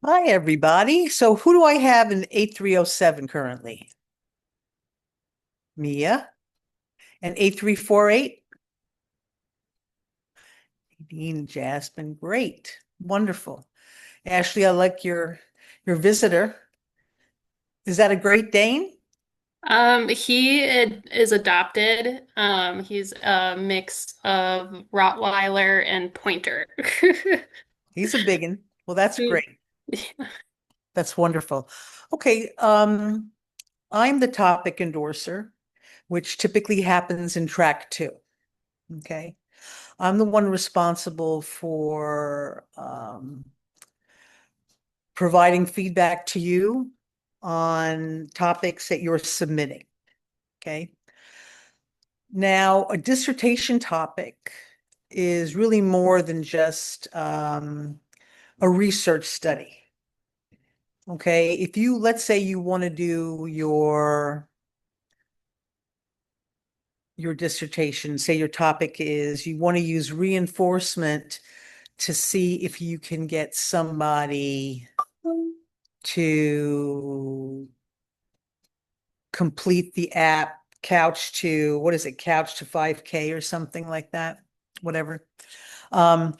Hi, everybody. So who do I have in 8307 currently? Mia and 8348? Dean Jasmine. Great. Wonderful. Ashley, I like your visitor. Is that a Great Dane? Is adopted. He's a mix of Rottweiler and Pointer. He's a biggin. Well, that's great. That's wonderful. Okay, I'm the topic endorser, which typically happens in track two. Okay. I'm the one responsible for providing feedback to you on topics that you're submitting. Okay. Now, a dissertation topic is really more than just a research study. Okay. If you, let's say you want to do your dissertation, say your topic is you want to use reinforcement to see if you can get somebody to complete the app couch to what is it, couch to 5K or something like that, whatever. Um,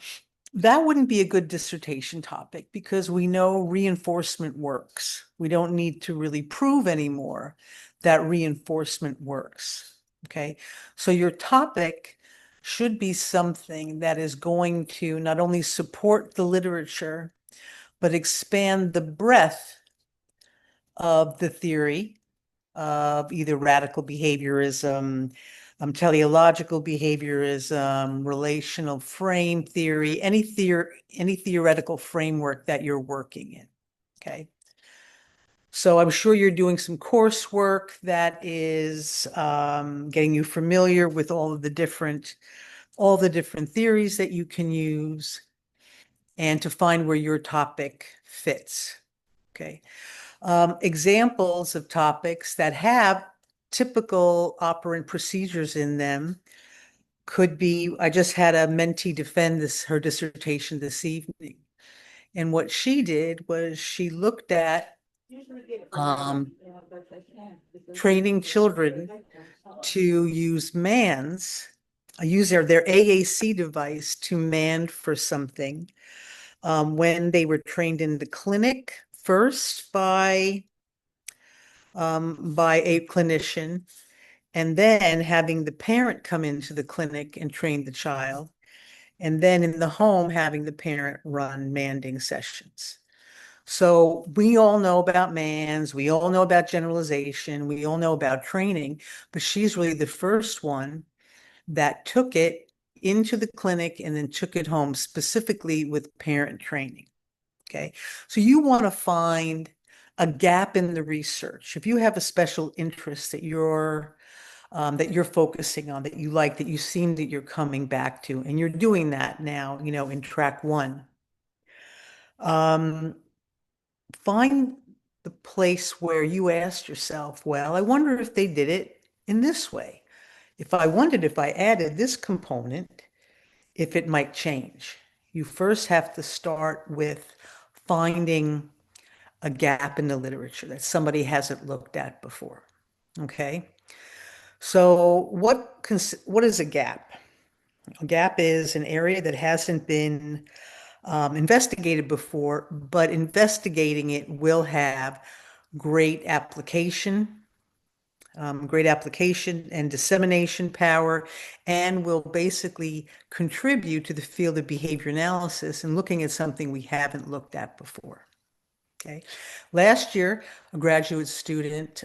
that wouldn't be a good dissertation topic because we know reinforcement works. We don't need to really prove anymore that reinforcement works. Okay. So your topic should be something that is going to not only support the literature, but expand the breadth of the theory of either radical behaviorism, teleological behaviorism, relational frame theory, any theoretical framework that you're working in. Okay. So I'm sure you're doing some coursework that is getting you familiar with all the different theories that you can use and to find where your topic fits. Okay. Examples of topics that have typical operant procedures in them could be, I just had a mentee defend her dissertation this evening. And what she did was she looked at um, training children to use their AAC device to mand for something when they were trained in the clinic first by a clinician, and then having the parent come into the clinic and train the child, and then in the home, having the parent run manding sessions. So we all know about MANS, we all know about generalization, we all know about training, but she's really the first one that took it into the clinic and then took it home specifically with parent training. Okay. So you want to find a gap in the research. If you have a special interest that you're focusing on, that you like, that you seem that you're coming back to, and you're doing that now, in track one. Um, find the place where you asked yourself, well, I wonder if they did it in this way. If I added this component, if it might change. You first have to start with finding a gap in the literature that somebody hasn't looked at before. Okay. So what is a gap? A gap is an area that hasn't been investigated before, but investigating it will have great application, great application and dissemination power, and will basically contribute to the field of behavior analysis and looking at something we haven't looked at before. Okay. Last year, a graduate student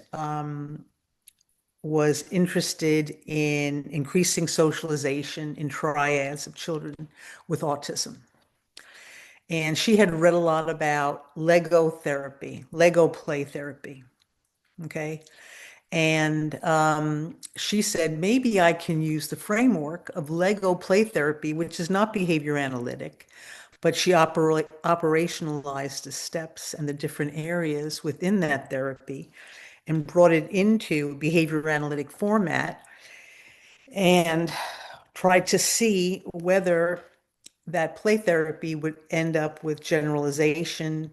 was interested in increasing socialization in triads of children with autism. And she had read a lot about Lego therapy, Lego play therapy. Okay. And she said, maybe I can use the framework of Lego play therapy, which is not behavior analytic, but she operationalized the steps and the different areas within that therapy and brought it into behavior analytic format and tried to see whether that play therapy would end up with generalization,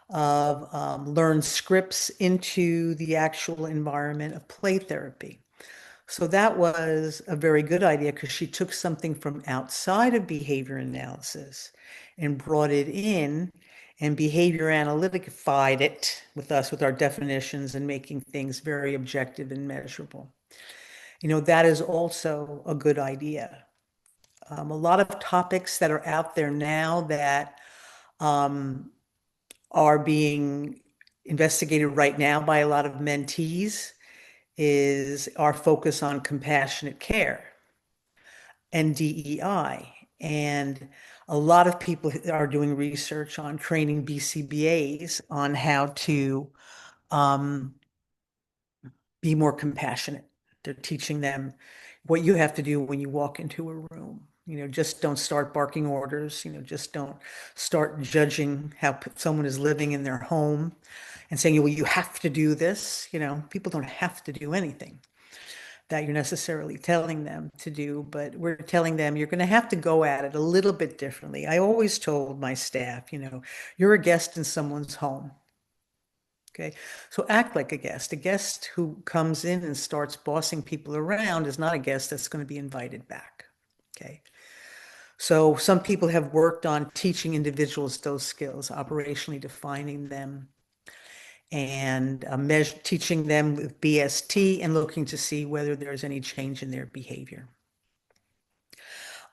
of learned scripts into the actual environment of play therapy. So that was a very good idea because she took something from outside of behavior analysis and brought it in and behavior analytified it with us with our definitions and making things very objective and measurable. That is also a good idea. A lot of topics that are out there now that um, are being investigated right now by a lot of mentees is our focus on compassionate care and DEI. And a lot of people are doing research on training BCBAs on how to um, be more compassionate. They're teaching them what you have to do when you walk into a room. Just don't start barking orders. Just don't start judging how someone is living in their home and saying, well, you have to do this. People don't have to do anything that you're necessarily telling them to do, but we're telling them you're going to have to go at it a little bit differently. I always told my staff, you're a guest in someone's home. Okay. So act like a guest. A guest who comes in and starts bossing people around is not a guest that's going to be invited back. Okay. So some people have worked on teaching individuals those skills, operationally defining them and teaching them with BST and looking to see whether there's any change in their behavior.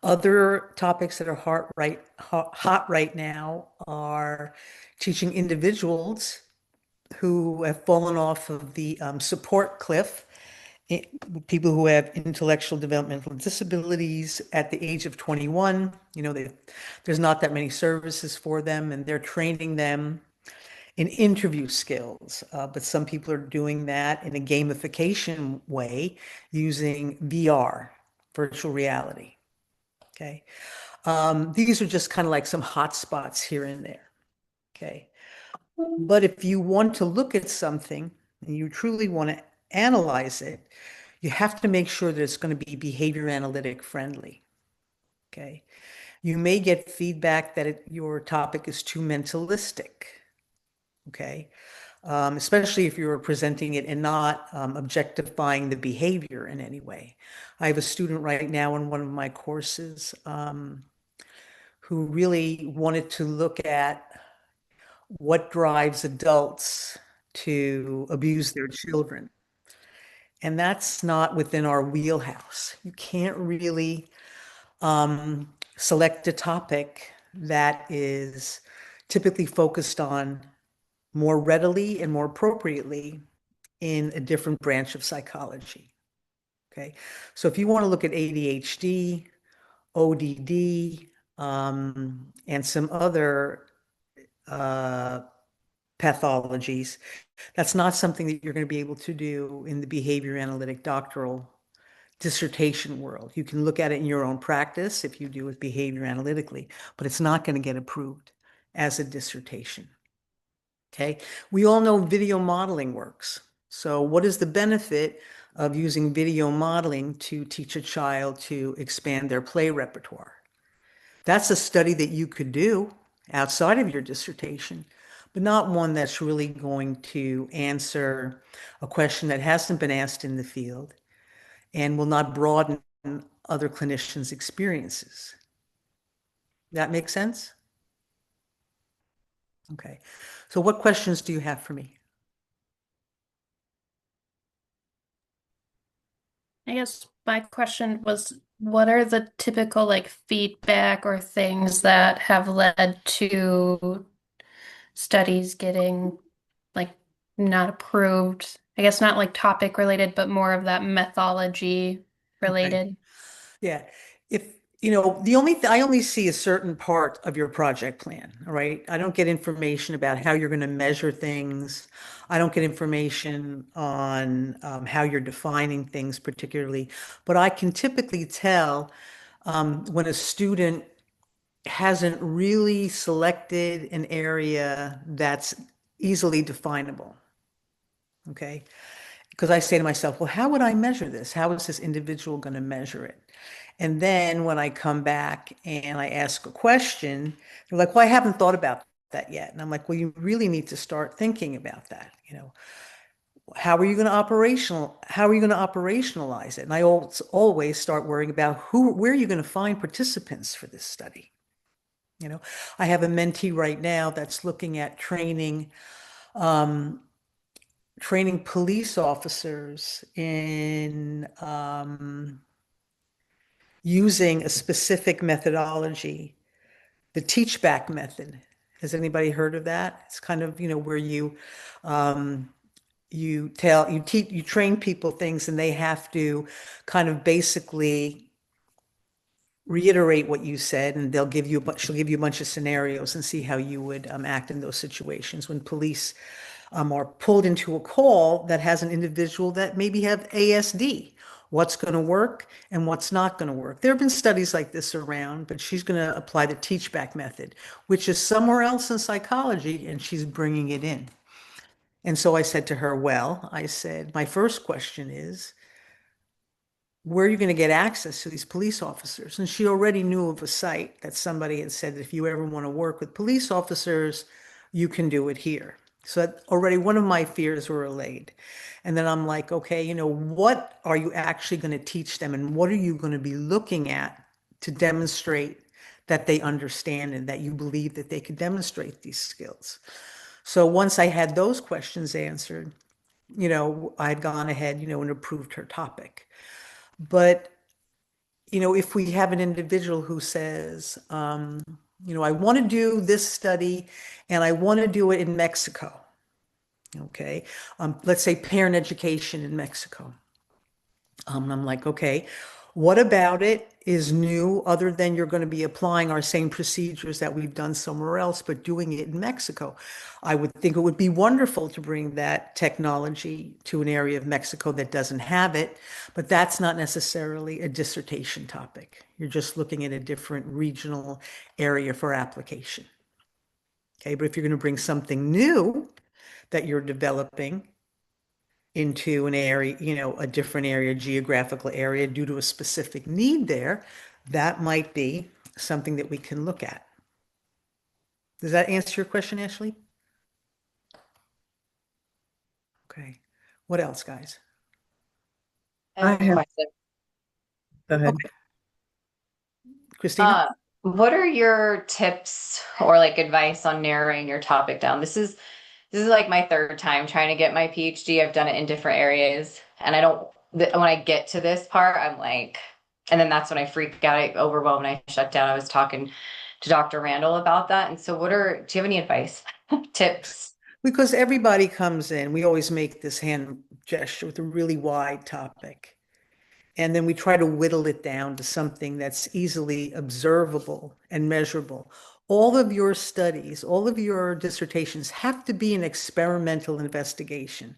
Other topics that are hot right now are teaching individuals who have fallen off of the support cliff, people who have intellectual developmental disabilities at the age of 21. There's not that many services for them, and they're training them in interview skills. But some people are doing that in a gamification way using VR, virtual reality. Okay. These are just kind of like some hot spots here and there. Okay. But if you want to look at something and you truly want to analyze it, you have to make sure that it's going to be behavior analytic friendly. Okay. You may get feedback that your topic is too mentalistic. Okay. Especially if you're presenting it and not objectifying the behavior in any way. I have a student right now in one of my courses who really wanted to look at what drives adults to abuse their children. And that's not within our wheelhouse. You can't really select a topic that is typically focused on more readily and more appropriately in a different branch of psychology. Okay. So if you want to look at ADHD, ODD, and some other pathologies, that's not something that you're going to be able to do in the behavior analytic doctoral dissertation world. You can look at it in your own practice if you do it behavior analytically, but it's not going to get approved as a dissertation. Okay. We all know video modeling works. So what is the benefit of using video modeling to teach a child to expand their play repertoire? That's a study that you could do outside of your dissertation, but not one that's really going to answer a question that hasn't been asked in the field and will not broaden other clinicians' experiences. That makes sense? Okay. So what questions do you have for me? I guess my question was, what are the typical like feedback or things that have led to studies getting like not approved? I guess not like topic related, but more of that methodology Okay. related. Yeah. If, the only I only see a certain part of your project plan, all right? I don't get information about how you're going to measure things. I don't get information on how you're defining things particularly, but I can typically tell when a student hasn't really selected an area that's easily definable. Okay. Because I say to myself, well, how would I measure this? How is this individual going to measure it? And then when I come back and I ask a question, they're like, well, I haven't thought about that yet. And I'm like, well, you really need to start thinking about that. How are you going to operationalize it? And I always start worrying about where are you going to find participants for this study? I have a mentee right now that's looking at um, training police officers in using a specific methodology, the teach back method. Has anybody heard of that? It's kind of, where um, you train people things and they have to kind of basically reiterate what you said, and she'll give you a bunch of scenarios and see how you would act in those situations when police are pulled into a call that has an individual that maybe have ASD. What's going to work and what's not going to work. There have been studies like this around, but she's going to apply the teach back method, which is somewhere else in psychology, and she's bringing it in. And so I said to her, well, I said, my first question is, where are you going to get access to these police officers? And she already knew of a site that somebody had said, if you ever want to work with police officers, you can do it here. So that already one of my fears were allayed. And then I'm like, okay, what are you actually going to teach them? And what are you going to be looking at to demonstrate that they understand and that you believe that they could demonstrate these skills? So once I had those questions answered, I had gone ahead, and approved her topic. But, if we have an individual who says, I want to do this study and I want to do it in Mexico. Okay. Let's say parent education in Mexico. I'm like, okay, what about it is new other than you're going to be applying our same procedures that we've done somewhere else, but doing it in Mexico? I would think it would be wonderful to bring that technology to an area of Mexico that doesn't have it, but that's not necessarily a dissertation topic. You're just looking at a different regional area for application. Okay, but if you're going to bring something new that you're developing into an area, a different area, geographical area due to a specific need there, that might be something that we can look at. Does that answer your question, Ashley? Okay. What else, guys? I have a question. Go ahead. Okay. Christina? What are your tips or like advice on narrowing your topic down? This is like my third time trying to get my PhD. I've done it in different areas, and when I get to this part, I'm like, and then that's when I freak out, I overwhelm, and I shut down. I was talking to Dr. Randall about that. And so do you have any advice, tips? Because everybody comes in, we always make this hand gesture with a really wide topic. And then we try to whittle it down to something that's easily observable and measurable. All of your studies, all of your dissertations have to be an experimental investigation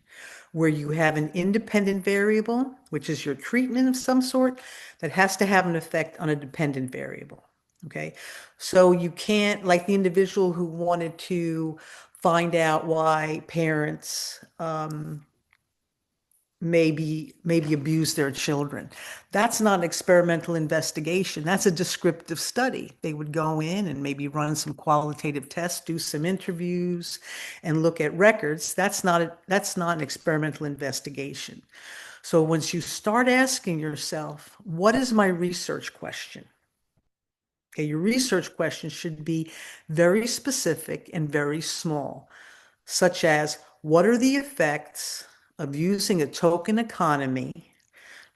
where you have an independent variable, which is your treatment of some sort, that has to have an effect on a dependent variable. Okay. So you can't, like the individual who wanted to find out why parents, maybe abuse their children. That's not an experimental investigation. That's a descriptive study. They would go in and maybe run some qualitative tests, do some interviews, and look at records. That's not an experimental investigation. So once you start asking yourself, what is my research question? Okay, your research question should be very specific and very small, such as what are the effects of using a token economy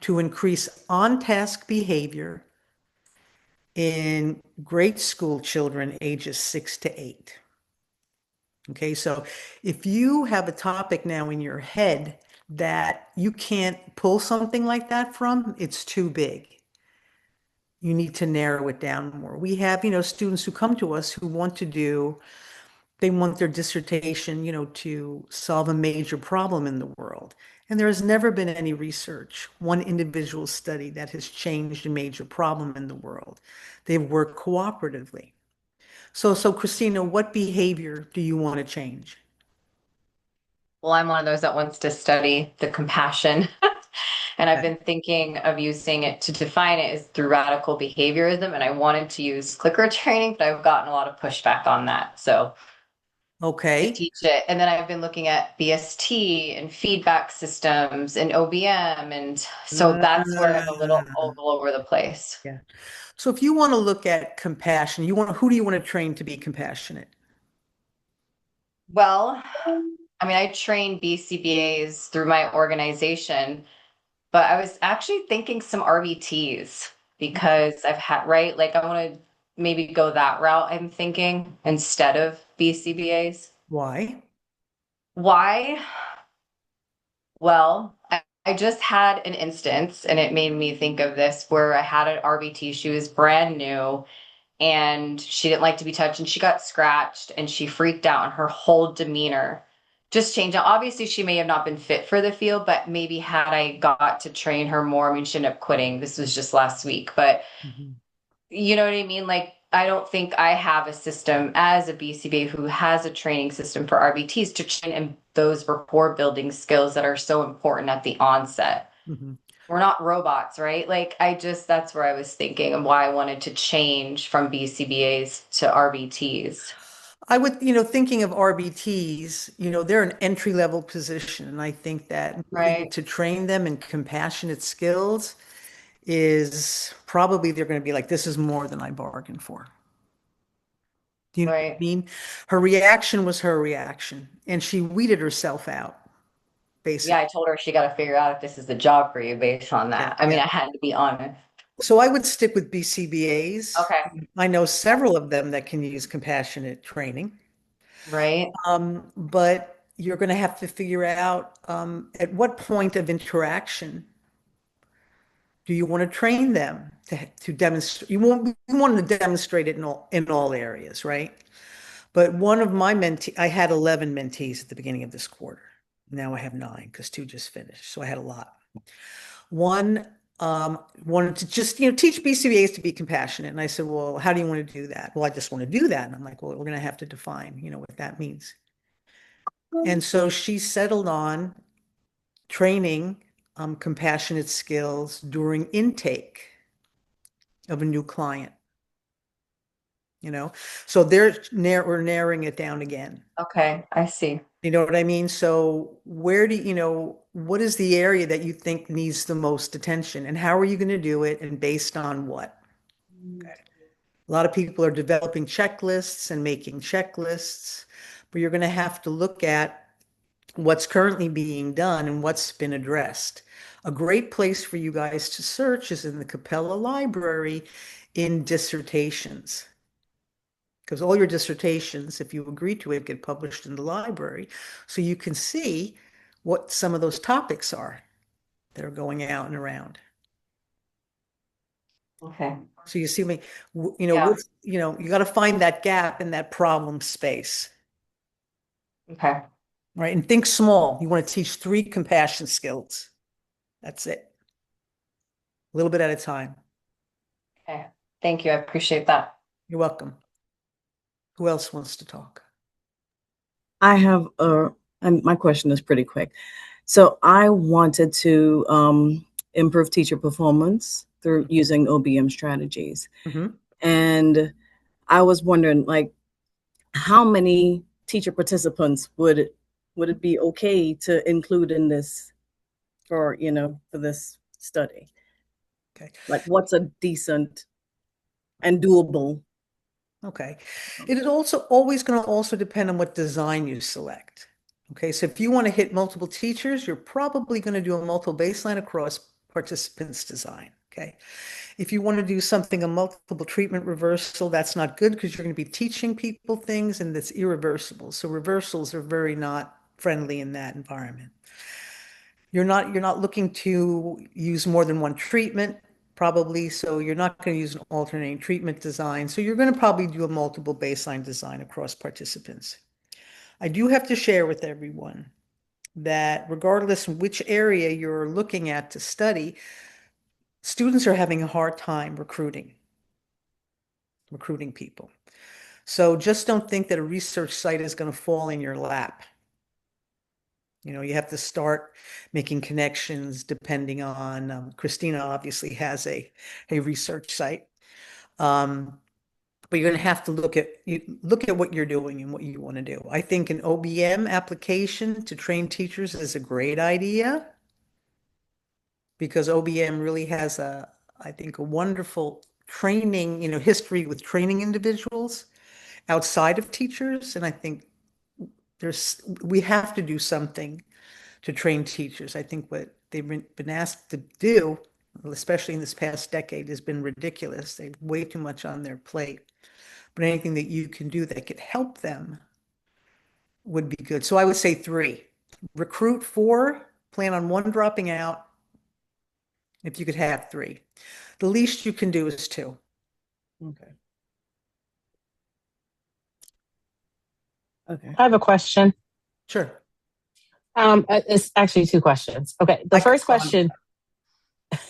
to increase on-task behavior in grade school children ages 6 to 8. Okay, so if you have a topic now in your head that you can't pull something like that from, it's too big. You need to narrow it down more. We have, students who come to us who they want their dissertation, to solve a major problem in the world. And there has never been any research, one individual study that has changed a major problem in the world. They've worked cooperatively. So Christina, what behavior do you want to change? Well, I'm one of those that wants to study the compassion. And I've been thinking of using it to define it as through radical behaviorism. And I wanted to use clicker training, but I've gotten a lot of pushback on that. So Okay. teach it. And then I've been looking at BST and feedback systems and OBM. And so that's where I'm a little Ah, all over the place. yeah. So if you want to look at compassion, who do you want to train to be compassionate? Well, I mean, I train BCBAs through my organization, but I was actually thinking some RBTs because I've had, right? Like I want to maybe go that route, I'm thinking, instead of BCBAs. Why? Why? Well, I just had an instance and it made me think of this where I had an RBT. She was brand new and she didn't like to be touched and she got scratched and she freaked out and her whole demeanor just changed. Now, obviously, she may have not been fit for the field, but maybe had I got to train her more, I mean, she ended up quitting. This was just last week, but Mhm. you know what I mean? Like, I don't think I have a system as a BCBA who has a training system for RBTs to train in those rapport building skills that are so important at the onset. Mhm. We're not robots, right? Like, that's where I was thinking and why I wanted to change from BCBAs to RBTs. I would, thinking of RBTs, they're an entry level position. And I think that moving Right, to train them in compassionate skills is probably they're going to be like, this is more than I bargained for. Do you know what I right. mean? Her reaction was her reaction, and she weeded herself out, Yeah, basically. I told her she got to figure out if this is the job for you based on Yeah, that. I mean, yeah. I had to be honest. So I would stick with BCBAs. Okay, I know several of them that can use compassionate training. right. But you're going to have to figure out at what point of interaction do you want to train them to demonstrate? You want to demonstrate it in all areas, right? But one of my I had 11 mentees at the beginning of this quarter. Now I have 9 because 2 just finished. So I had a lot. One wanted to just, teach BCBAs to be compassionate. And I said, well, how do you want to do that? Well, I just want to do that. And I'm like, well, we're going to have to define, what that means. And so she settled on training compassionate skills during intake of a new client, you know? So we're narrowing it down again. Okay, I see. You know what I mean? So what is the area that you think needs the most attention and how are you going to do it and based on what? Okay. A lot of people are developing checklists and making checklists, but you're going to have to look at what's currently being done and what's been addressed. A great place for you guys to search is in the Capella Library in dissertations. Because all your dissertations, if you agree to it, get published in the library. So you can see what some of those topics are that are going out and around. Okay. So you see me, Yeah. you got to find that gap in that problem space, Okay. right? And think small. You want to teach 3 compassion skills. That's it. A little bit at a time. Okay. Thank you. I appreciate that. You're welcome. Who else wants to talk? I have and my question is pretty quick. So I wanted to improve teacher performance through using OBM strategies. Mhm. And I was wondering, like, how many teacher participants would it be okay to include in this for this study? Okay. Like, what's a decent and doable? Okay. It is also always going to also depend on what design you select. Okay. So if you want to hit multiple teachers, you're probably going to do a multiple baseline across participants design. Okay. If you want to do something, a multiple treatment reversal, that's not good because you're going to be teaching people things and it's irreversible. So reversals are very not friendly in that environment. You're not looking to use more than one treatment, probably, so you're not going to use an alternating treatment design. So you're going to probably do a multiple baseline design across participants. I do have to share with everyone that regardless of which area you're looking at to study, students are having a hard time recruiting people. So just don't think that a research site is going to fall in your lap. You have to start making connections depending on, Christina obviously has a research site. Um, But you're going to have to look at what you're doing and what you want to do. I think an OBM application to train teachers is a great idea because OBM really has I think, a wonderful training, history with training individuals outside of teachers. And I think we have to do something to train teachers. I think what they've been asked to do, especially in this past decade, has been ridiculous. They have way too much on their plate. But anything that you can do that could help them would be good. So I would say 3. Recruit 4, plan on 1 dropping out. If you could have 3. The least you can do is 2. Okay. Okay. I have a question. Sure. It's actually 2 questions. Okay. The first question,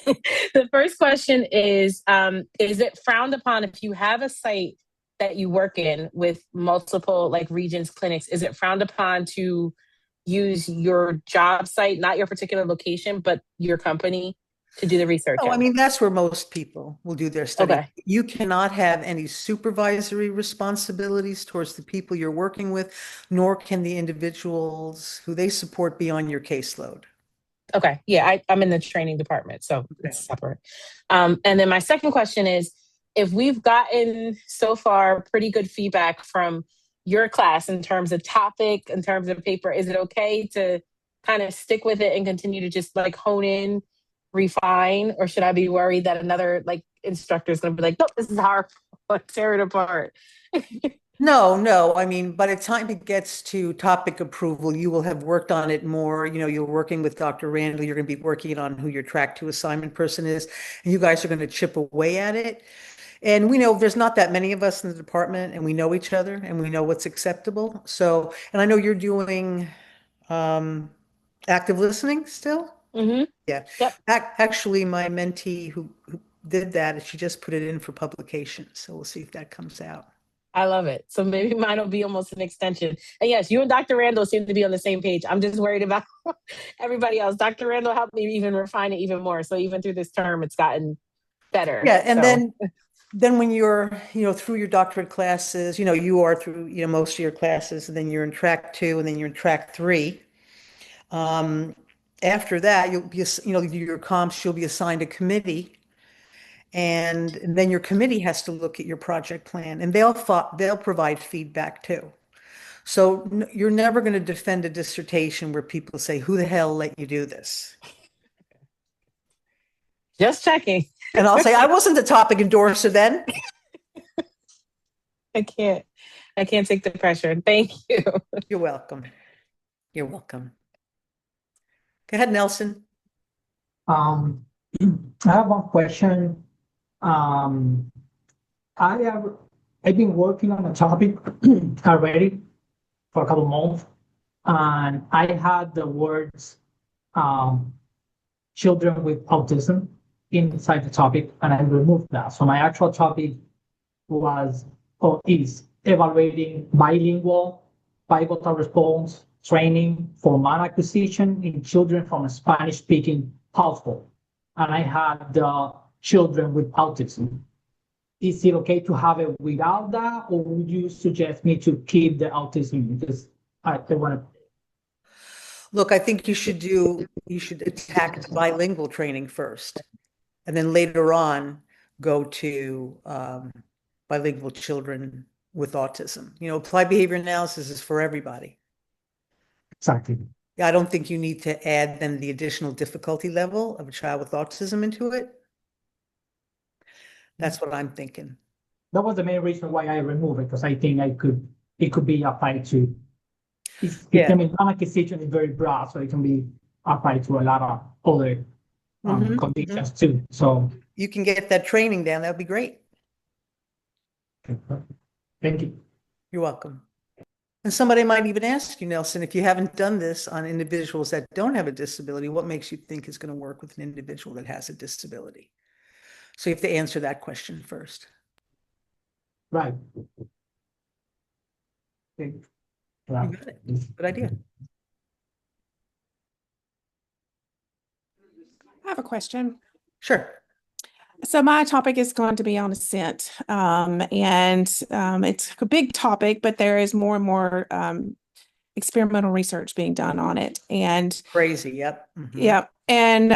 the first question is it frowned upon if you have a site that you work in with multiple like regions, clinics, is it frowned upon to use your job site, not your particular location, but your company to do the research? Oh, I mean, that's where most people will do their study. Okay. You cannot have any supervisory responsibilities towards the people you're working with, nor can the individuals who they support be on your caseload. Okay. Yeah, I'm in the training department, so it's separate. And then my second question is, if we've gotten so far pretty good feedback from your class in terms of topic, in terms of paper, is it okay to kind of stick with it and continue to just like hone in, refine, or should I be worried that another like instructor is going to be like, nope, this is hard, tear it apart? No. I mean, by the time it gets to topic approval, you will have worked on it more. You're working with Dr. Randall. You're going to be working on who your track 2 assignment person is, and you guys are going to chip away at it. And we know there's not that many of us in the department, and we know each other, and we know what's acceptable. So, and I know you're doing active listening still. Mm-hmm. Yeah. Yep. Actually, my mentee who did that, she just put it in for publication. So we'll see if that comes out. I love it. So maybe mine will be almost an extension. And yes, you and Dr. Randall seem to be on the same page. I'm just worried about everybody else. Dr. Randall helped me even refine it even more. So even through this term, it's gotten better. Yeah. And So. then when you're, through your doctorate classes, you are through, most of your classes, and then you're in track 2, and then you're in track 3. After that, you'll be, your comps, you'll be assigned a committee, and then your committee has to look at your project plan, and they'll provide feedback too. So you're never going to defend a dissertation where people say, "Who the hell let you do this?" Just checking. And I'll say, "I wasn't the topic endorser then." I can't take the pressure. Thank you. You're welcome. You're welcome. Go ahead, Nelson. I have one question. I've been working on a topic already for a couple months, and I had the words children with autism inside the topic, and I removed that. So my actual topic was or is evaluating bivocal response training for man acquisition in children from a Spanish-speaking household. And I had the children with autism. Is it okay to have it without that, or would you suggest me to keep the autism? Because I want to. Look, I think you should attack bilingual training first, and then later on go to bilingual children with autism. Applied behavior analysis is for everybody. Exactly. Yeah, I don't think you need to add then the additional difficulty level of a child with autism into it. That's what I'm thinking. That was the main reason why I removed it, because I think it could be applied to. I mean, man acquisition is very broad, so it can be applied to a lot of other conditions too. So you can get that training down. That'd be great. Thank you. You're welcome. And somebody might even ask you, Nelson, if you haven't done this on individuals that don't have a disability, what makes you think is going to work with an individual that has a disability? So you have to answer that question first. Right. Okay. You got it. Good idea. I have a question. Sure. So my topic is going to be on ascent, and it's a big topic, but there is more and more experimental research being done on it. And Crazy, yep. yeah, and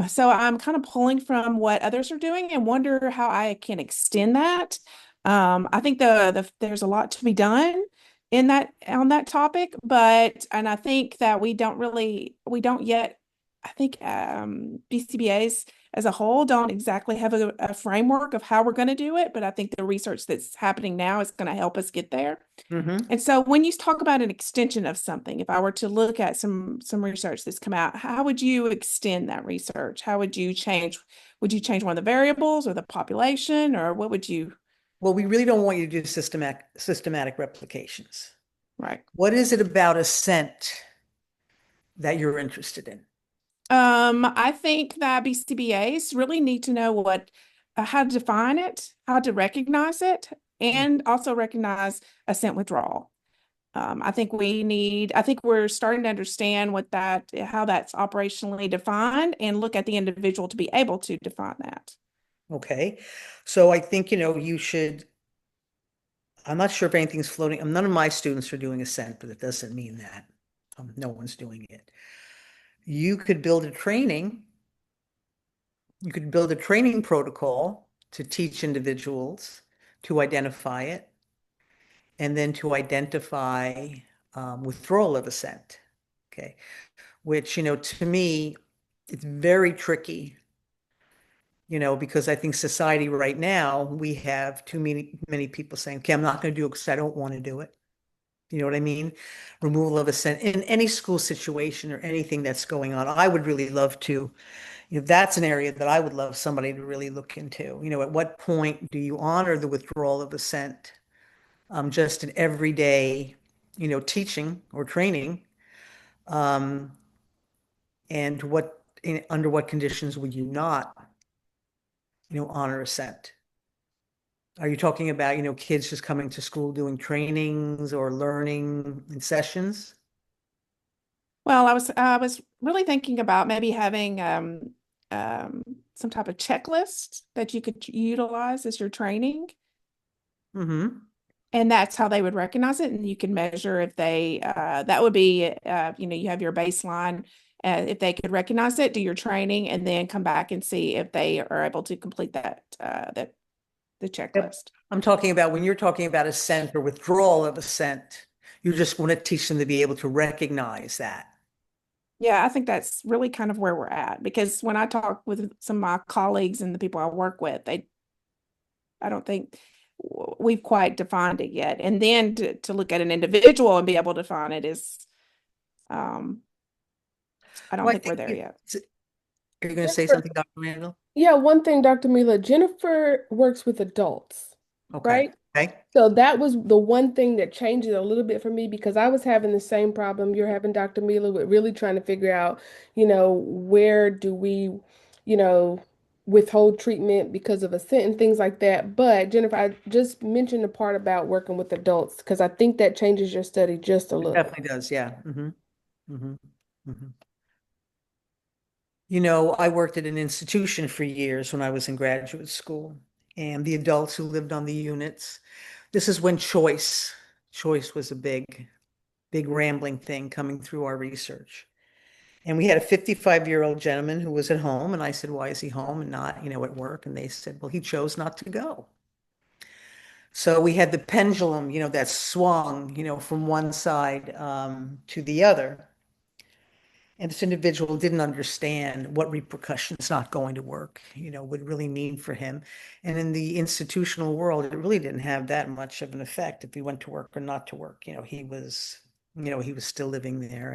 so I'm kind of pulling from what others are doing and wonder how I can extend that. I think there's a lot to be done in that on that topic, and I think that we don't yet. I think BCBAs as a whole don't exactly have a framework of how we're going to do it, but I think the research that's happening now is going to help us get there. And so when you talk about an extension of something, if I were to look at some research that's come out, how would you extend that research? How would you change? Would you change one of the variables or the population, or what would you? Well, we really don't want you to do systematic replications. Right. What is it about ascent that you're interested in? I think that BCBAs really need to know how to define it, how to recognize it, and also recognize assent withdrawal. I think we're starting to understand how that's operationally defined and look at the individual to be able to define that. Okay. So I think, I'm not sure if anything's floating. None of my students are doing ascent, but it doesn't mean that no one's doing it. You could build a training protocol to teach individuals to identify it and then to identify withdrawal of assent. Okay. Which, to me, it's very tricky, because I think society right now, we have too many people saying, okay, I'm not going to do it because I don't want to do it. You know what I mean? Removal of assent in any school situation or anything that's going on. I would really love to, that's an area that I would love somebody to really look into. At what point do you honor the withdrawal of assent? Just in everyday, teaching or training. And under what conditions would you not, honor assent? Are you talking about, kids just coming to school doing trainings or learning in sessions? Well, I was really thinking about maybe having some type of checklist that you could utilize as your training. And that's how they would recognize it. And you can measure if that would be, you have your baseline, if they could recognize it, do your training, and then come back and see if they are able to complete the checklist. I'm talking about when you're talking about assent or withdrawal of assent, you just want to teach them to be able to recognize that. Yeah, I think that's really kind of where we're at, because when I talk with some of my colleagues and the people I work with, I don't think we've quite defined it yet. And then to look at an individual and be able to define it is, I don't think we're there yet. Are you going to say something, Dr. Randall? Yeah, one thing, Dr. Milla, Jennifer works with adults, right? Okay. So that was the one thing that changed it a little bit for me, because I was having the same problem you're having, Dr. Milla, with really trying to figure out, where do we, withhold treatment because of assent and things like that. But Jennifer, I just mentioned the part about working with adults because I think that changes your study just a It little. definitely does, yeah. I worked at an institution for years when I was in graduate school, and the adults who lived on the units, this is when choice was a big rambling thing coming through our research. And we had a 55-year-old gentleman who was at home, and I said, why is he home and not, at work? And they said, well, he chose not to go. So we had the pendulum, that swung, from one side to the other. And this individual didn't understand what repercussions not going to work, would really mean for him. And in the institutional world, it really didn't have that much of an effect if he went to work or not to work. He was still living there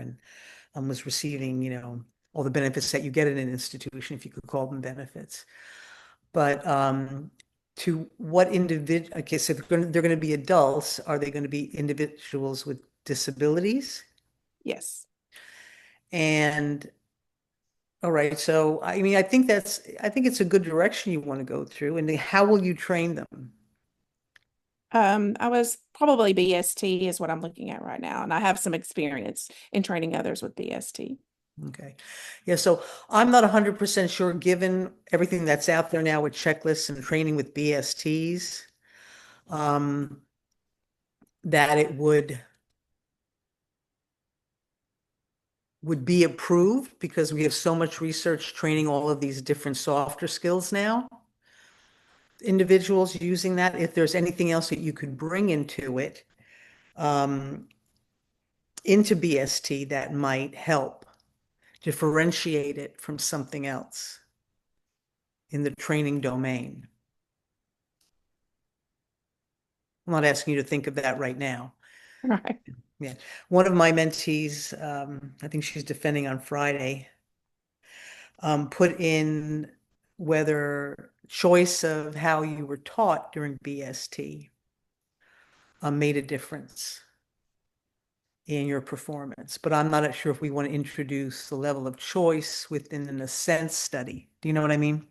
and was receiving, all the benefits that you get in an institution, if you could call them benefits. But to what individual? Okay, so they're going to be adults. Are they going to be individuals with disabilities? Yes. And all right, so I mean, I think it's a good direction you want to go through. And how will you train them? I was probably BST is what I'm looking at right now, and I have some experience in training others with BST. Okay. Yeah, so I'm not 100% sure, given everything that's out there now with checklists and training with BSTs, that it would be approved because we have so much research training all of these different softer skills now. Individuals using that, if there's anything else that you could bring into it, into BST that might help differentiate it from something else in the training domain. I'm not asking you to think of that right now. Right. Yeah. One of my mentees, I think she's defending on Friday, put in whether choice of how you were taught during BST made a difference in your performance. But I'm not sure if we want to introduce the level of choice within an assent study. Do you know what I mean?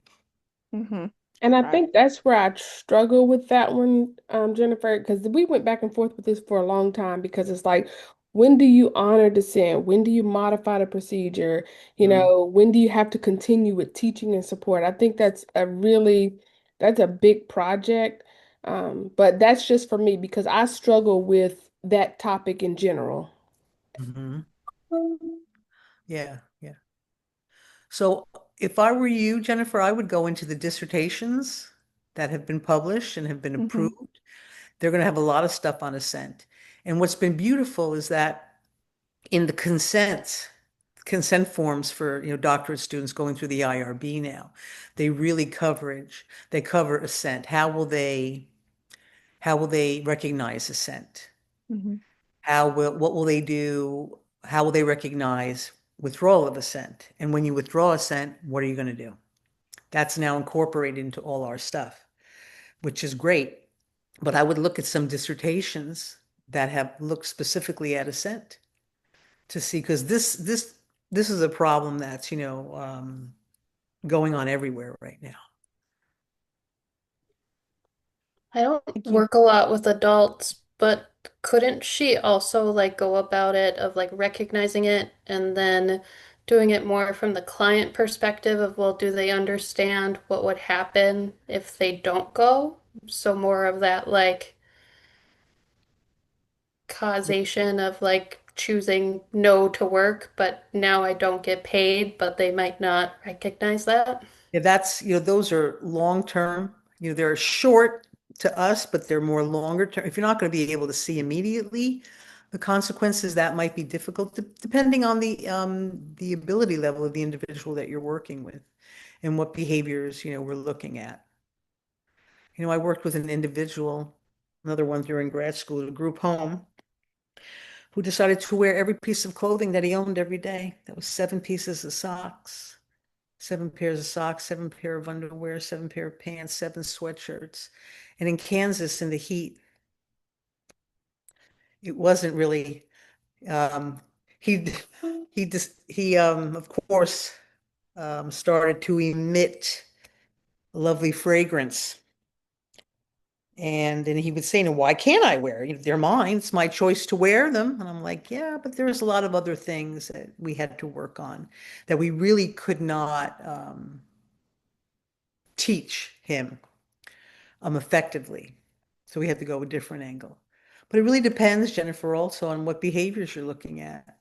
Mm-hmm. And I Right. think that's where I struggle with that one, Jennifer, because we went back and forth with this for a long time because it's like, when do you honor dissent? When do you modify the procedure? When do you have to continue with teaching and support? I think that's a big project. But that's just for me because I struggle with that topic in general. Mhm. Yeah, yeah. So if I were you, Jennifer, I would go into the dissertations that have been published and have been Mm-hmm. approved. They're going to have a lot of stuff on assent. And what's been beautiful is that in the consent forms for, doctorate students going through the IRB now, they cover assent. How will they recognize assent? Mm-hmm. What will they do? How will they recognize withdrawal of assent? And when you withdraw assent, what are you going to do? That's now incorporated into all our stuff, which is great. But I would look at some dissertations that have looked specifically at assent to see, because this is a problem that's, going on everywhere right now. I don't Thank you. work a lot with adults, but couldn't she also like go about it of like recognizing it and then doing it more from the client perspective of, well, do they understand what would happen if they don't go? So more of that like causation of like choosing no to work, but now I don't get paid, but they might not recognize that. Yeah, that's, those are long term, they're short to us, but they're more longer term. If you're not going to be able to see immediately the consequences, that might be difficult, depending on the ability level of the individual that you're working with and what behaviors, we're looking at. I worked with an individual, another one during grad school at a group home, who decided to wear every piece of clothing that he owned every day. That was 7 pieces of socks. 7 pairs of socks, 7 pair of underwear, 7 pair of pants, 7 sweatshirts. And in Kansas, in the heat, it wasn't really. Um, he of course started to emit a lovely fragrance, and then he would say, "No, why can't I wear? They're mine. It's my choice to wear them." And I'm like, "Yeah, but there's a lot of other things that we had to work on that we really could not teach him effectively. So we had to go a different angle. But it really depends, Jennifer, also on what behaviors you're looking at.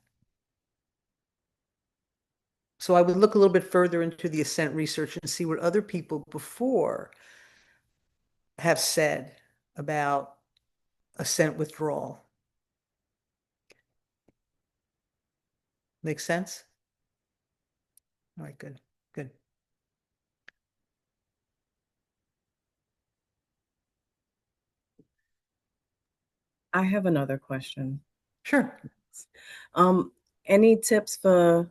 So I would look a little bit further into the assent research and see what other people before have said about assent withdrawal. Make sense? All right, good, good. I have another question. Sure. Um, any tips for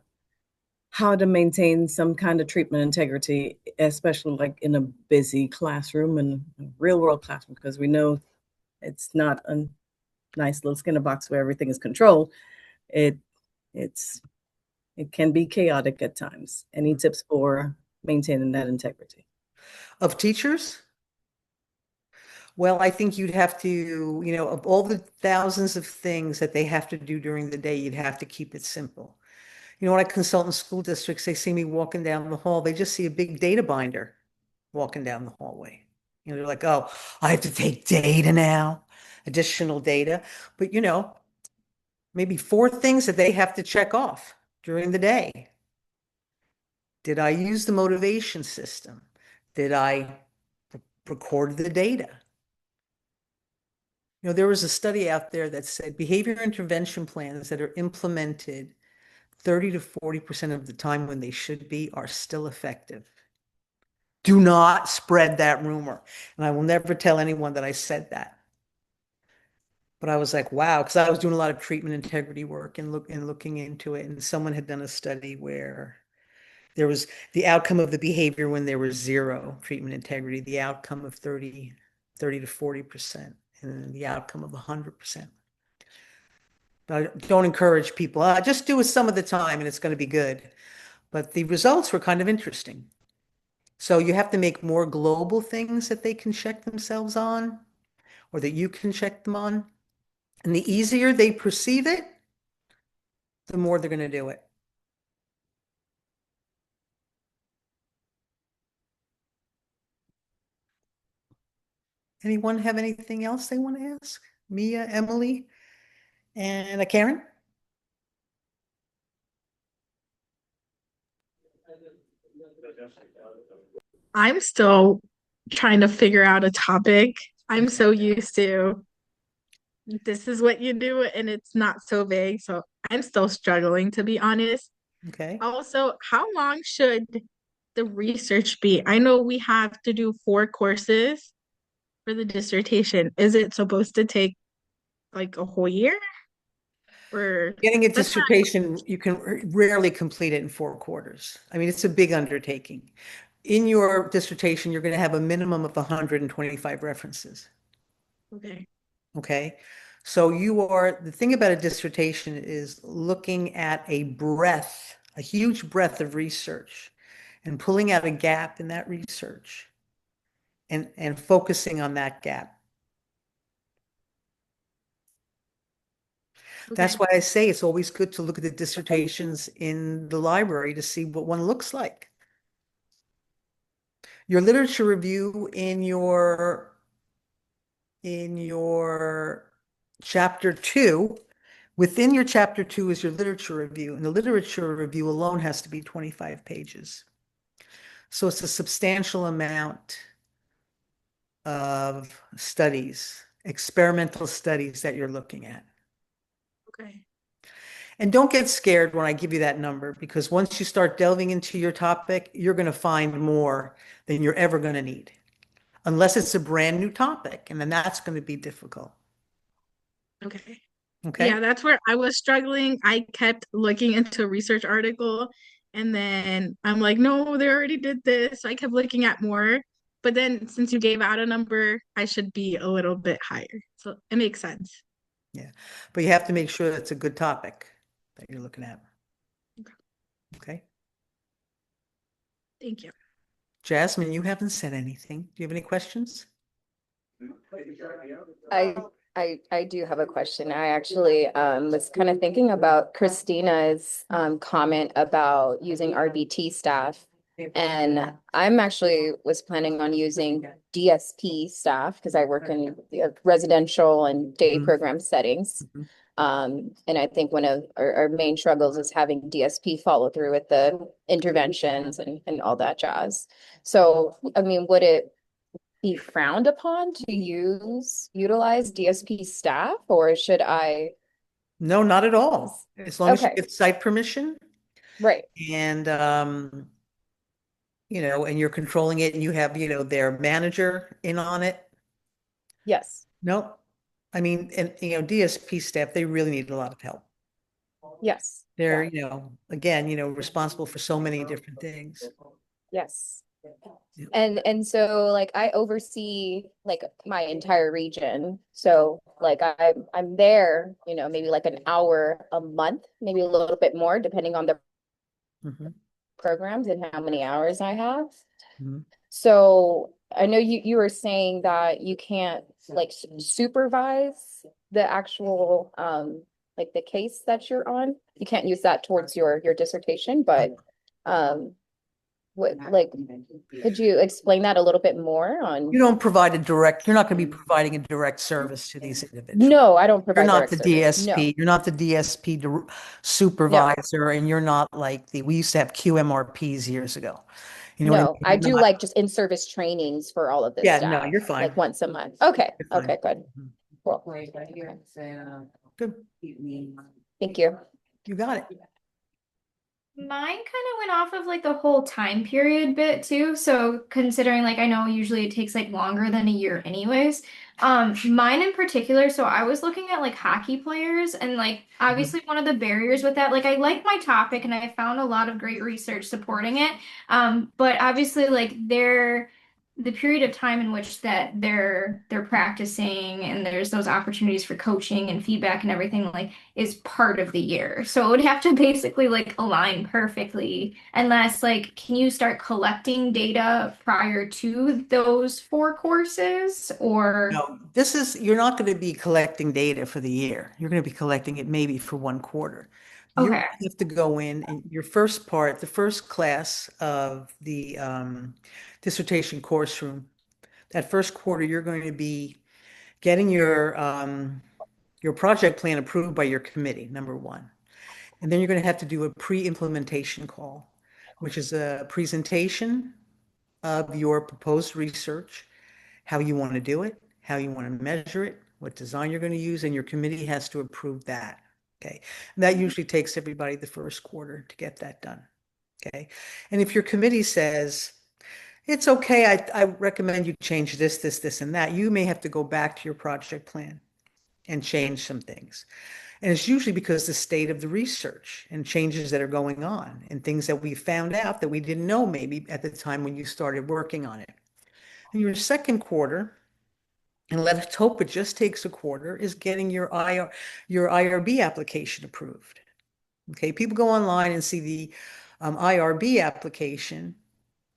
how to maintain some kind of treatment integrity, especially like in a busy classroom and real world classroom, because we know it's not a nice little Skinner box where everything is controlled. It's it can be chaotic at times. Any tips for maintaining that integrity? Of teachers? Well, I think you'd have to, of all the thousands of things that they have to do during the day, you'd have to keep it simple. You know, when I consult in school districts, they see me walking down the hall, they just see a big data binder walking down the hallway. You know, they're like, oh, I have to take data now, additional data. But, you know, maybe 4 things that they have to check off during the day. Did I use the motivation system? Did I record the data? You know, there was a study out there that said behavior intervention plans that are implemented 30 to 40% of the time when they should be are still effective. Do not spread that rumor. And I will never tell anyone that I said that. But I was like, wow, because I was doing a lot of treatment integrity work and looking into it. And someone had done a study where there was the outcome of the behavior when there was 0 treatment integrity, the outcome of 30 to 40%, and then the outcome of 100%. But I don't encourage people, just do it some of the time and it's going to be good. But the results were kind of interesting. So you have to make more global things that they can check themselves on, or that you can check them on. And the easier they perceive it, the more they're going to do it. Anyone have anything else they want to ask? Mia, Emily, and Karen? I'm still trying to figure out a topic. I'm so used to this is what you do, and it's not so vague. So I'm still struggling, to be honest. Okay. Also, how long should the research be? I know we have to do 4 courses for the dissertation. Is it supposed to take like a whole year? Or Getting a dissertation, you can rarely complete it in 4 quarters. I mean, it's a big undertaking. In your dissertation, you're going to have a minimum of 125 references. okay. Okay. So the thing about a dissertation is looking at a huge breadth of research and pulling out a gap in that research and focusing on that gap. That's Okay. why I say it's always good to look at the dissertations in the library to see what one looks like. Your literature review in your chapter 2, within your chapter 2 is your literature review, and the literature review alone has to be 25 pages. So it's a substantial amount of studies, experimental studies that you're looking at. Okay. And don't get scared when I give you that number, because once you start delving into your topic, you're going to find more than you're ever going to need, unless it's a brand new topic, and then that's going to be difficult. Okay. Okay. Yeah, that's where I was struggling. I kept looking into a research article and then I'm like, no, they already did this. So I kept looking at more. But then since you gave out a number, I should be a little bit higher. So it makes sense. Yeah. But you have to make sure it's a good topic that you're looking at. Okay. Thank you. Jasmine, you haven't said anything. Do you have any questions? I do have a question. I actually was kind of thinking about Christina's comment about using RBT staff. And I'm actually was planning on using DSP staff because I work in the residential and day Mhm. program settings. Mhm. And I think one of our main struggles is having DSP follow through with the interventions and all that jazz. So, I mean, would it be frowned upon to utilize DSP staff, or should I? No, not at all. As long as you Okay. get site permission Right. and and you're controlling it and you have, their manager in on it. Yes. No, I mean, and DSP staff, they really need a lot of help. Yes. They're, Yeah. again, responsible for so many different things. Yes. Yeah. And so like I oversee like my entire region. So like I'm there, maybe like an hour a month, maybe a little bit more, depending on the Mhm. programs and how many hours I have. Mhm. So I know you were saying that you can't like supervise the actual like the case that you're on. You can't use that towards your dissertation, but what, like, could you explain that a little bit more on? You don't provide you're not going to be providing a direct service to these individuals. No, I don't You're provide not direct the service. No. DSP. You're not the DSP supervisor, and you're not like we used to have QMRPs years ago. You know what I No, mean? I You're do not- like just in-service trainings for all of this Yeah, stuff. no, you're fine. Like once a month. Okay, You're fine. okay, good. Mhm. Cool. Good. Thank you. You got it. Mine kind of went off of like the whole time period bit too. So considering like I know usually it takes like longer than a year anyways. Mine in particular, so I was looking at like hockey players and like obviously one of the barriers with that, like I like my topic and I found a lot of great research supporting it. But obviously like the period of time in which that they're practicing and there's those opportunities for coaching and feedback and everything like is part of the year. So it would have to basically like align perfectly unless like can you start collecting data prior to those 4 courses or No, you're not going to be collecting data for the year. You're going to be collecting it maybe for 1 quarter. You okay. have to go in and your first part, the first class of the dissertation course room, that first quarter, you're going to be getting your project plan approved by your committee, number one. And then you're going to have to do a pre-implementation call, which is a presentation of your proposed research, how you want to do it, how you want to measure it, what design you're going to use, and your committee has to approve that. Okay. And that usually takes everybody the first quarter to get that done. Okay. And if your committee says, it's okay, I recommend you change this, and that, you may have to go back to your project plan and change some things. And it's usually because the state of the research and changes that are going on and things that we found out that we didn't know maybe at the time when you started working on it. And your second quarter, and let's hope it just takes a quarter, is getting your IRB application approved. Okay, people go online and see the IRB application.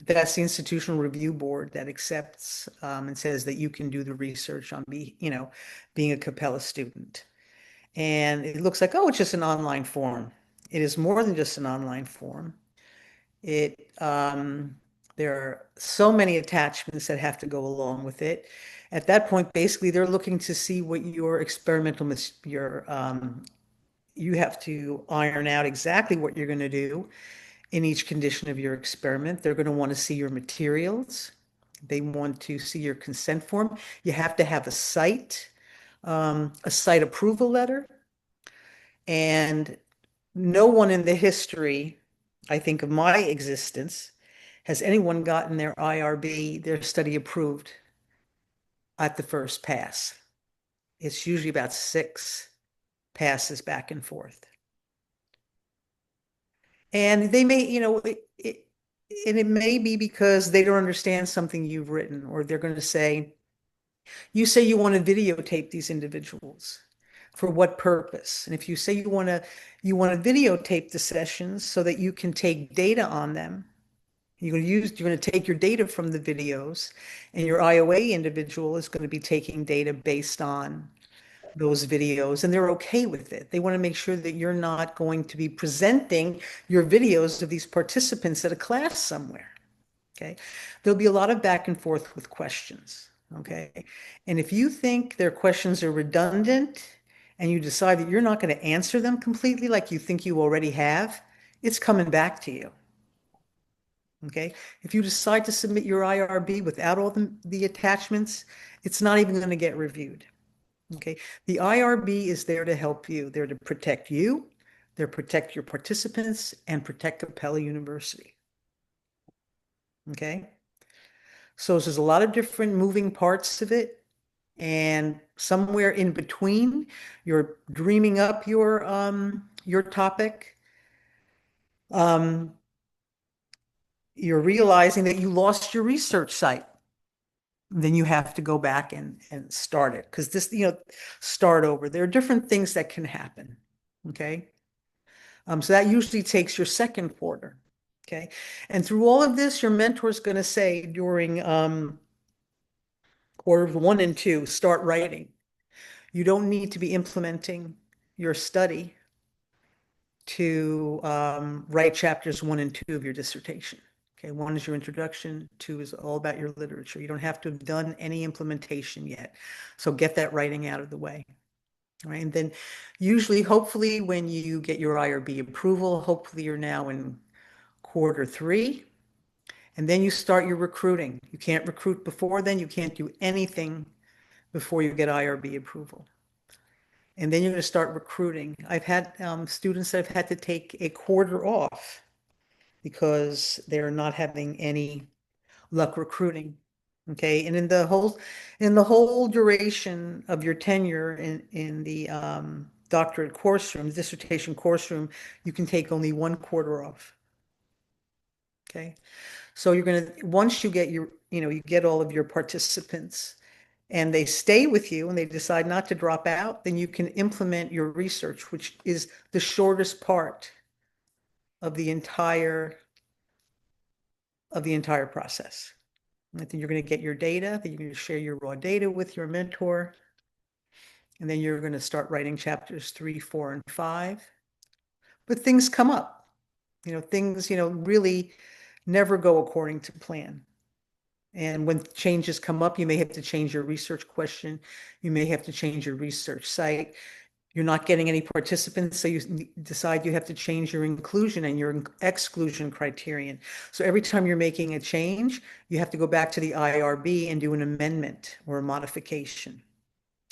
That's the institutional review board that accepts and says that you can do the research on being a Capella student. And it looks like, oh, it's just an online form. It is more than just an online form. There are so many attachments that have to go along with it. At that point, basically, they're looking to see what your you have to iron out exactly what you're going to do in each condition of your experiment. They're going to want to see your materials. They want to see your consent form. You have to have a site approval letter. And no one in the history, I think, of my existence, has anyone gotten their IRB, their study approved at the first pass. It's usually about 6 passes back and forth. And they may, and it may be because they don't understand something you've written, or they're going to say, you say you want to videotape these individuals. For what purpose? And if you say you want to videotape the sessions so that you can take data on them, you're going to take your data from the videos, and your IOA individual is going to be taking data based on those videos, and they're okay with it. They want to make sure that you're not going to be presenting your videos of these participants at a class somewhere. Okay. There'll be a lot of back and forth with questions. Okay. And if you think their questions are redundant and you decide that you're not going to answer them completely like you think you already have, it's coming back to you. Okay. If you decide to submit your IRB without all the attachments, it's not even going to get reviewed. Okay. The IRB is there to help you. They're to protect you. They're to protect your participants and protect Capella University. Okay. So there's a lot of different moving parts of it. And somewhere in between, you're dreaming up your topic. You're realizing that you lost your research site. Then you have to go back and start it, because this, start over. There are different things that can happen. Okay. So that usually takes your second quarter. Okay. And through all of this, your mentor is going to say during quarters 1 and 2, start writing. You don't need to be implementing your study to write chapters 1 and 2 of your dissertation. Okay, 1 is your introduction, 2 is all about your literature. You don't have to have done any implementation yet. So get that writing out of the way. Right. And then usually, hopefully, when you get your IRB approval, hopefully you're now in quarter 3. And then you start your recruiting. You can't recruit before then. You can't do anything before you get IRB approval. And then you're going to start recruiting. I've had students that have had to take a quarter off because they're not having any luck recruiting. Okay, and in the whole duration of your tenure in the doctorate course room, dissertation course room, you can take only 1 quarter off. Okay, so you're going to, once you get your, you get all of your participants and they stay with you and they decide not to drop out, then you can implement your research, which is the shortest part of the entire process. And then you're going to get your data, then you're going to share your raw data with your mentor. And then you're going to start writing chapters 3, 4, and 5. But things come up. Things, really never go according to plan. And when changes come up, you may have to change your research question. You may have to change your research site. You're not getting any participants, so you decide you have to change your inclusion and your exclusion criterion. So every time you're making a change, you have to go back to the IRB and do an amendment or a modification.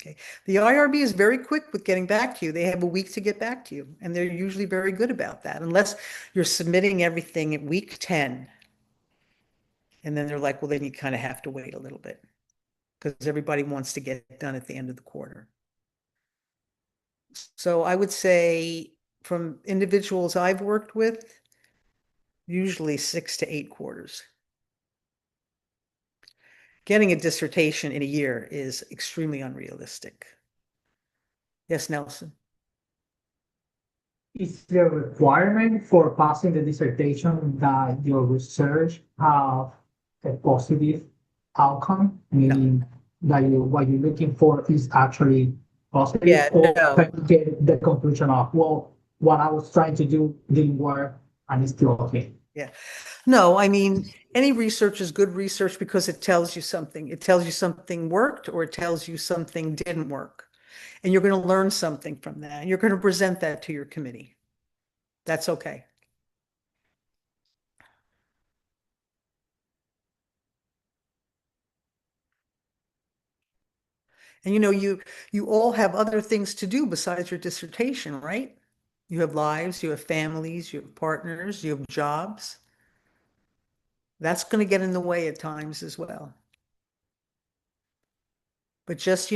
Okay. The IRB is very quick with getting back to you. They have a week to get back to you, and they're usually very good about that, unless you're submitting everything at week 10. And then they're like, well, then you kind of have to wait a little bit because everybody wants to get it done at the end of the quarter. So I would say from individuals I've worked with, usually 6 to 8 quarters. Getting a dissertation in a year is extremely unrealistic. Yes, Nelson? Is there a requirement for passing the dissertation that your research have a positive outcome, meaning that what you're looking for is actually positive, Yeah, or no. can you get the conclusion of, well, what I was trying to do didn't work and it's still okay? Yeah. No, I mean, any research is good research because it tells you something. It tells you something worked or it tells you something didn't work. And you're going to learn something from that. And you're going to present that to your committee. That's okay. And you all have other things to do besides your dissertation, right? You have lives, you have families, you have partners, you have jobs. That's going to get in the way at times as well. But just,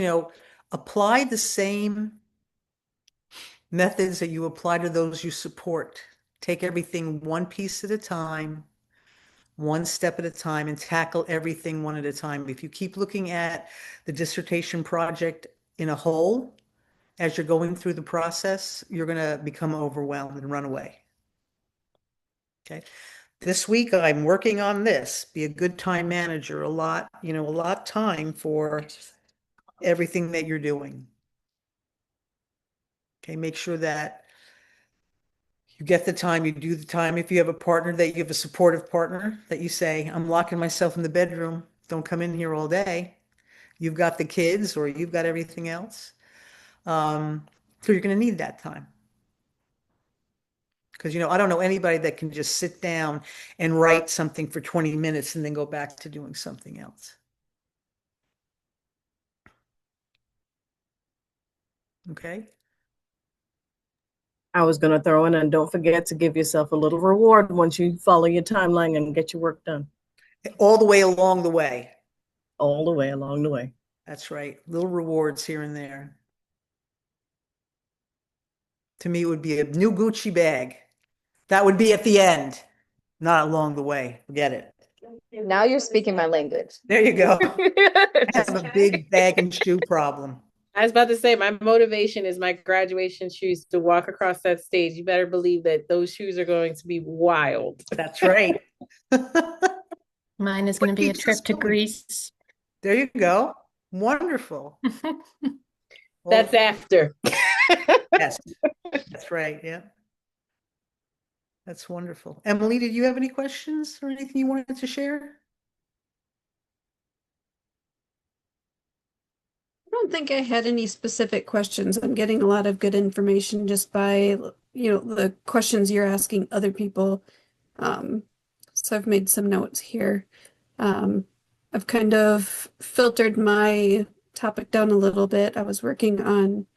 apply the same methods that you apply to those you support. Take everything one piece at a time, one step at a time, and tackle everything one at a time. If you keep looking at the dissertation project in a whole, as you're going through the process, you're going to become overwhelmed and run away. Okay. This week I'm working on this. Be a good time manager. A lot time for everything that you're doing. Okay. Make sure that you get the time, you do the time. If you have a partner, that you have a supportive partner, that you say, I'm locking myself in the bedroom. Don't come in here all day. You've got the kids or you've got everything else. So you're going to need that time. Because, I don't know anybody that can just sit down and write something for 20 minutes and then go back to doing something else. Okay. I was going to throw in, and don't forget to give yourself a little reward once you follow your timeline and get your work done. All the way along the way. All the way along the way. That's right. Little rewards here and there. To me, it would be a new Gucci bag. That would be at the end, not along the way. Get it? Now you're speaking my language. There you go. I have a big bag and shoe problem. I was about to say, my motivation is my graduation shoes to walk across that stage. You better believe that those shoes are going to be wild. That's right. Mine is going to be a trip to Greece. There you go. Wonderful. That's after. Yes, that's right. Yeah. That's wonderful. Emily, did you have any questions or anything you wanted to share? I don't think I had any specific questions. I'm getting a lot of good information just by, the questions you're asking other people. So I've made some notes here. Um, I've kind of filtered my topic down a little bit. I was working on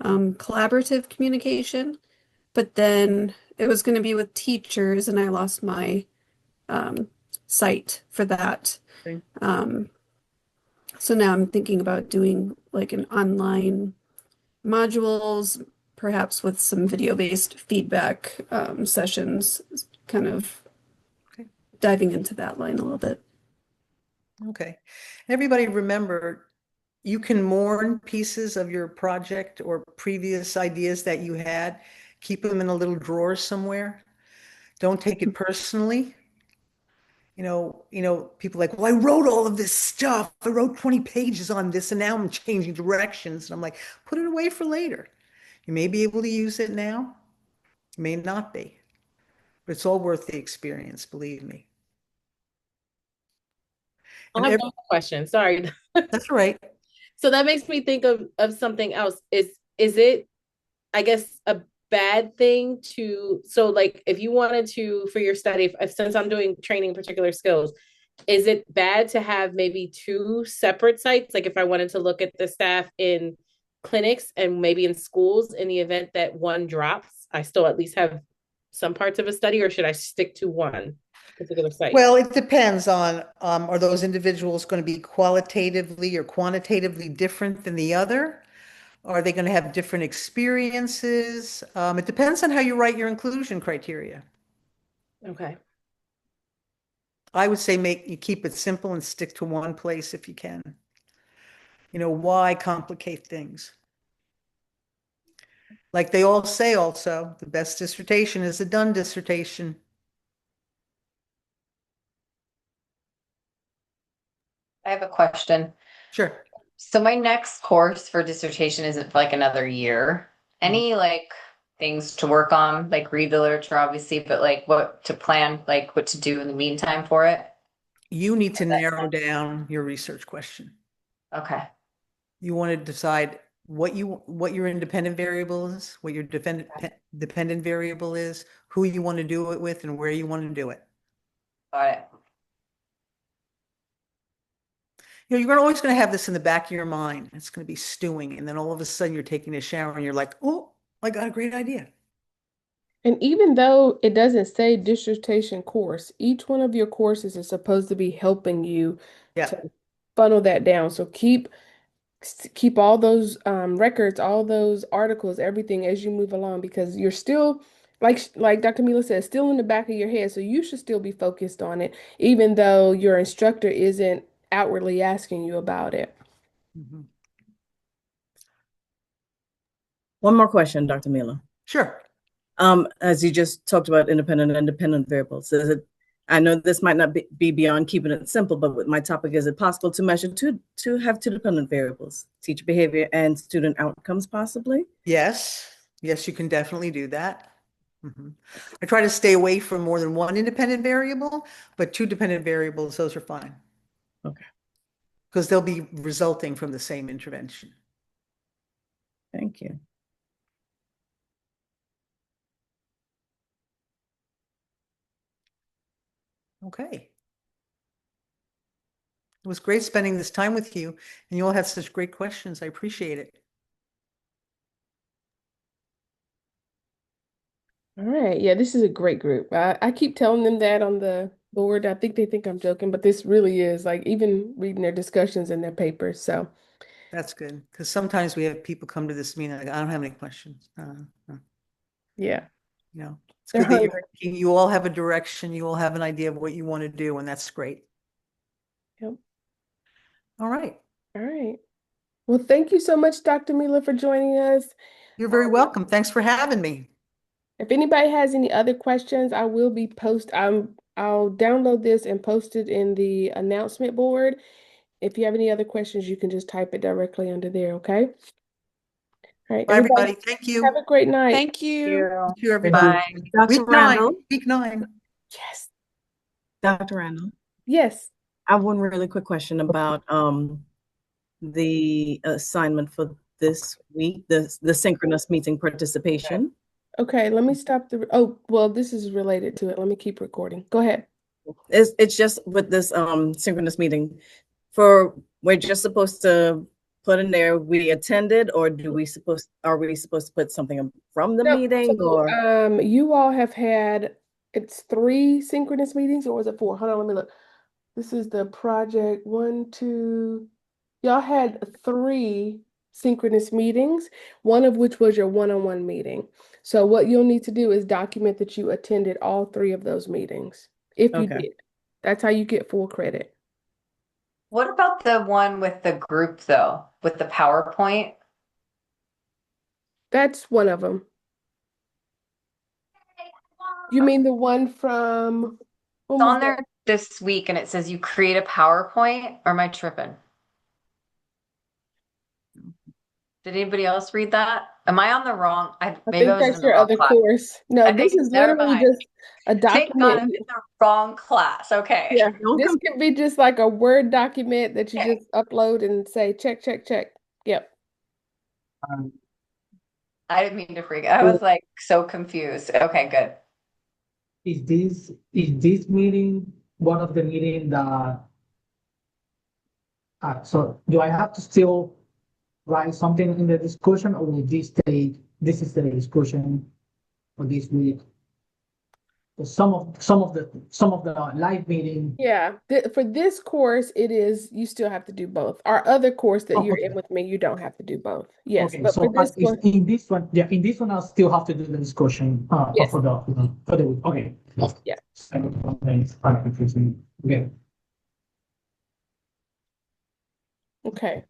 collaborative communication, but then it was going to be with teachers, and I lost my site for that. Okay. So now I'm thinking about doing like an online modules, perhaps with some video-based feedback sessions, kind of Okay. diving into that line a little bit. Okay. Everybody remember, you can mourn pieces of your project or previous ideas that you had. Keep them in a little drawer somewhere. Don't take it personally. People like, well, I wrote all of this stuff. I wrote 20 pages on this and now I'm changing directions. And I'm like, put it away for later. You may be able to use it now, you may not be, but it's all worth the experience, believe me. I And have one more question. Sorry. that's right. So that makes me think of something else. Is it, I guess, a bad thing to, so like if you wanted to for your study, if since I'm doing training particular skills, is it bad to have maybe two separate sites? Like if I wanted to look at the staff in clinics and maybe in schools, in the event that one drops, I still at least have some parts of a study, or should I stick to one particular site? Well, it depends on, are those individuals going to be qualitatively or quantitatively different than the other? Are they going to have different experiences? It depends on how you write your inclusion criteria. Okay. I would say you keep it simple and stick to one place if you can. Why complicate things? Like they all say also, the best dissertation is a done dissertation. I have a question. Sure. So my next course for dissertation isn't for like another year. Any like things to work on, like read the literature, obviously, but like what to plan, like what to do in the meantime for it? You need to narrow down your research question. Okay. You want to decide what your independent variable is, what your dependent variable is, who you want to do it with, and where you want to do it. Got it. You're always going to have this in the back of your mind. It's going to be stewing, and then all of a sudden you're taking a shower and you're like, "Oh, I got a great idea." And even though it doesn't say dissertation course, each one of your courses is supposed to be helping you Yeah. to funnel that down. So keep all those records, all those articles, everything as you move along, because you're still, like Dr. Mila said, still in the back of your head. So you should still be focused on it, even though your instructor isn't outwardly asking you about it. Mhm. One more question, Dr. Mila. Sure. As you just talked about independent and dependent variables, I know this might not be beyond keeping it simple, but with my topic, is it possible to measure to have two dependent variables, teacher behavior and student outcomes possibly? Yes. Yes, you can definitely do that. I try to stay away from more than one independent variable, but two dependent variables, those are fine. Okay. Because they'll be resulting from the same intervention. Thank you. Okay. It was great spending this time with you, and you all had such great questions. I appreciate it. All right. Yeah, this is a great group. I keep telling them that on the board. I think they think I'm joking, but this really is like even reading their discussions and their papers. So That's good, because sometimes we have people come to this meeting like, I don't have any questions. yeah, It's they're good that hungry. you all have a direction, you all have an idea of what you want to do, and that's great. Yep. All right. All right. Well, thank you so much, Dr. Mila, for joining us. You're very welcome. Thanks for having me. If anybody has any other questions, I will be I'll download this and post it in the announcement board. If you have any other questions, you can just type it directly under there, okay? All right, Bye, everybody. Thank have you. a great night. Thank you. You too, everybody. Bye. Dr. Week 9, Randall, week 9. Yes. Dr. Randall, Yes. I have one really quick question about the assignment for this week, the synchronous meeting participation. Okay, let me stop the, oh, well, this is related to it. Let me keep recording. Go ahead. It's just with this synchronous meeting, we're just supposed to put in there we attended, or are we supposed to put something from the No, meeting, so, or you all have had, it's 3 synchronous meetings, or was it 4? Hold on, let me look. This is the project 1, 2. Y'all had 3 synchronous meetings, one of which was your one-on-one meeting. So what you'll need to do is document that you attended all 3 of those meetings, if you Okay. did. That's how you get full credit. What about the one with the group though, with the PowerPoint? That's one of them. You mean the one from, when It's was on there that? this week and it says you create a PowerPoint, or am I tripping? Did anybody else read that? Am I on the wrong? I Maybe I think was that's in the your wrong other class. course. No, I this think, is never literally mind. just a Thank God I'm document. in the wrong class. Okay. Yeah, Don't this come- can be just like a Word document that you Okay. just upload and say, check, check, check. Yep. I didn't mean to freak. I was like so confused. Okay, good. Is this meeting one of the meeting that so do I have to still write something in the discussion, or will this is the discussion for this week? Some of the live meeting. Yeah. For this course, it is, you still have to do both. Our other course that Oh, you're okay. in with me, you don't have to do both. Yes, Okay, but for so this is one, in this one, yeah, in this one, I'll still have to do the discussion yes. for the week. Okay. Yeah. Thanks. Okay. Okay.